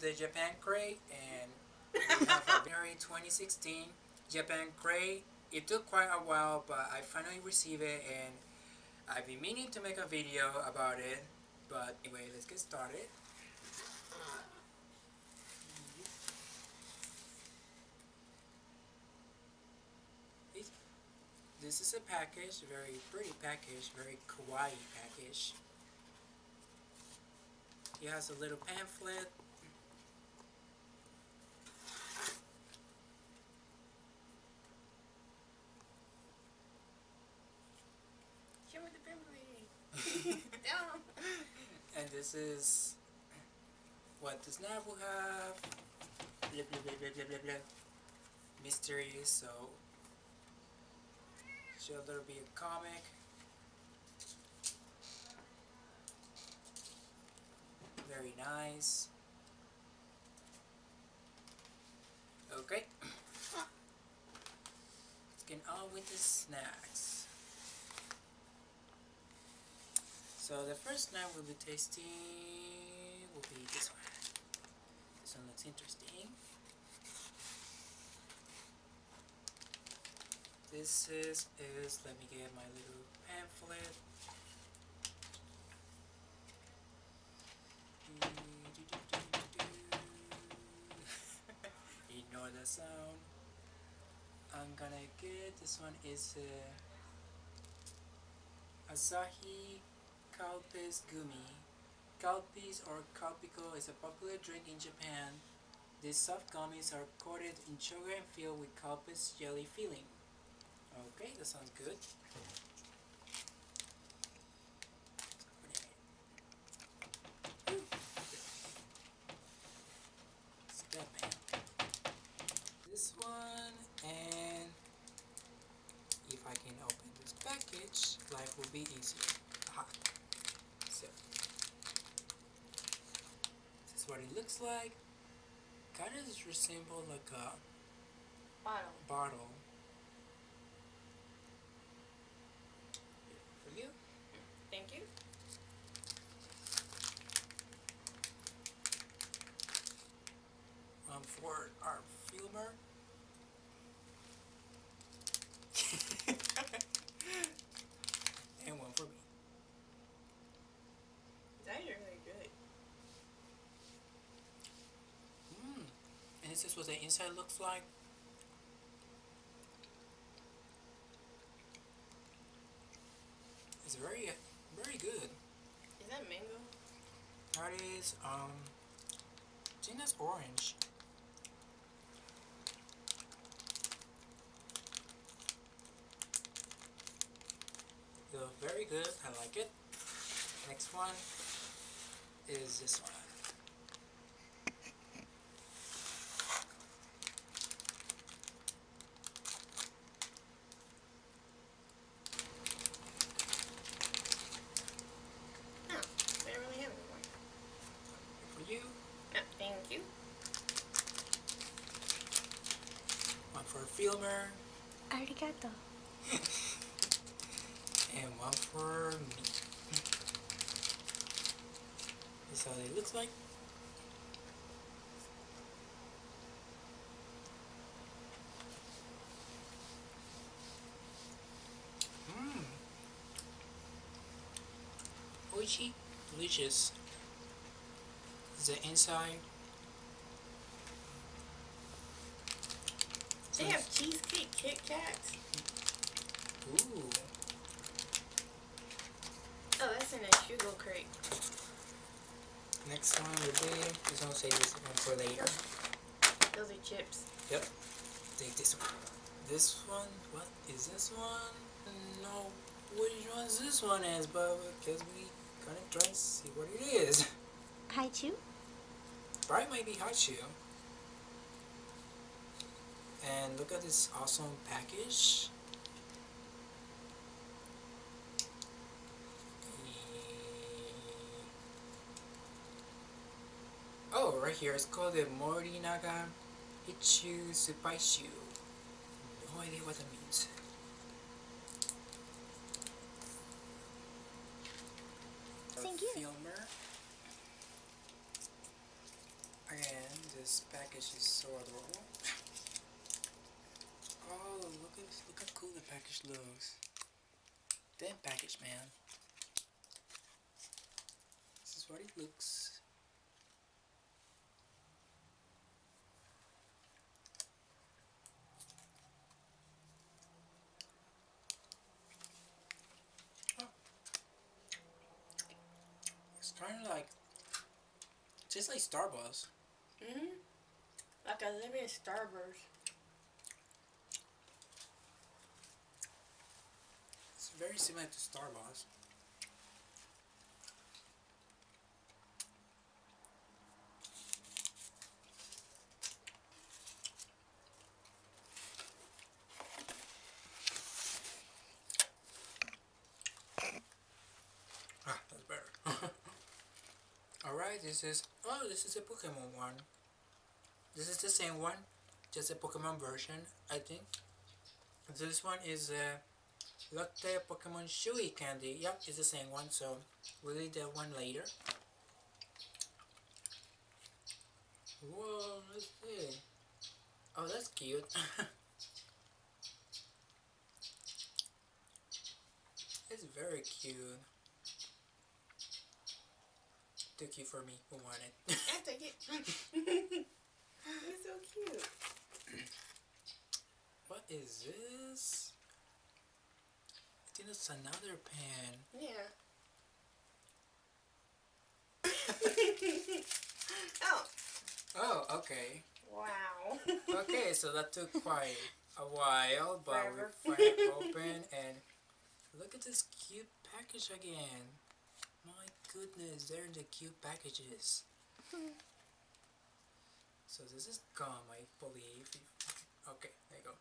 the Japan crate, and we have a January 2016 Japan crate. It took quite a while, but I finally received it, and I've been meaning to make a video about it. But anyway, let's get started. This is a package, very pretty package, very kawaii package. It has a little pamphlet. Show me the pamphlet. Down. And this is what the snap will have. Blah blah blah blah blah blah blah. Mystery, so there'll be a comic. Very nice. Okay. Let's get on with the snacks. So the first snack we'll be tasting will be this one. This one looks interesting. This is let me get my little pamphlet. Ignore the sound. I'm gonna get this one is Asahi Calpis Gumi. Calpis or Calpico is a popular drink in Japan. These soft gummies are coated in sugar and filled with Calpis jelly filling. Okay, that sounds good. Step in. This one, and if I can open this package, life will be easier. Aha. So, this is what it looks like. Kind of resembles like a bottle. For you. Thank you. For our filmer. And one for me. That is really good. And this is what the inside looks like. It's very, very good. Is that mango? That is, I think that's orange. So very good, I like it. Next one is this one. Oh, they don't really have it anymore. For you, Thank you. one for a filmer, Arigato. and one for me. This is how they look like. Oishi, delicious. The inside. They have cheesecake Kit Kats. Ooh. Oh, that's in a sugar crate. Next one will be, just gonna say this one for later. Those are chips. Yep. Take this one. This one, what is this one? No, which one is this one as, but because we gonna try and see what it is. Haichu? Probably might be Hachu. And look at this awesome package. Oh, right here, it's called the Morinaga Ichu Supaishu. No idea what that means. Thank you. Filmer. And this package is so adorable. Oh, look how cool the package looks. Damn package, man. This is what it looks. Oh. It's kind of like, just like Starburst. Like I live in Starburst. It's very similar to Starburst. Ah, that's better. Alright, this is a Pokemon one. This is the same one, just a Pokemon version, I think. This one is a Lotte Pokemon Chewy Candy. Yep, it's the same one, so we'll read that one later. Whoa, let's see. Oh, that's cute. It's very cute. Too cute for me, who want it? I take it. It's so cute. What is this? I think it's another pen. Yeah. Oh. Oh, okay. Wow. Okay, so that took quite a while, but Forever. we finally opened, and look at this cute package again. My goodness, they're the cute packages. So this is gum, I believe. Okay, there you go.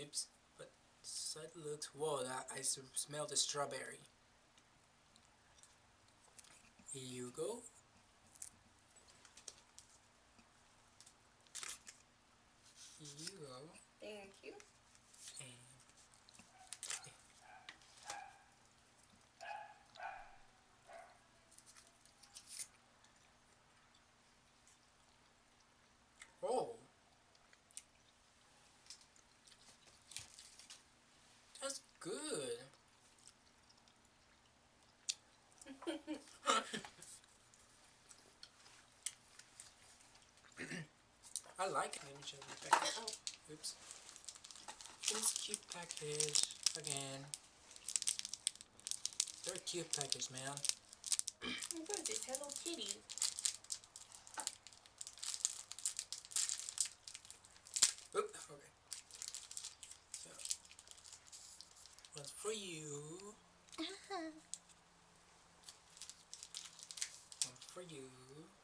Oops, but that looks, whoa, I smell the strawberry. Here you go. Here you go. Thank you. And oh, that's good. I like it. Let me show you the package. Oh. Oops. This cute package again. Very cute package, man. Look at this Hello Kitty. Oop, okay. So, one's for you. One for you.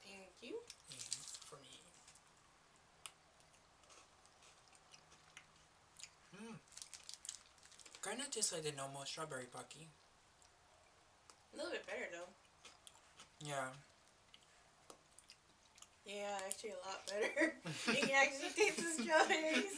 Thank you. And for me. Kinda tastes like the normal strawberry Pocky. A little bit better though. Yeah. Yeah, actually a lot better. You can actually taste the strawberries.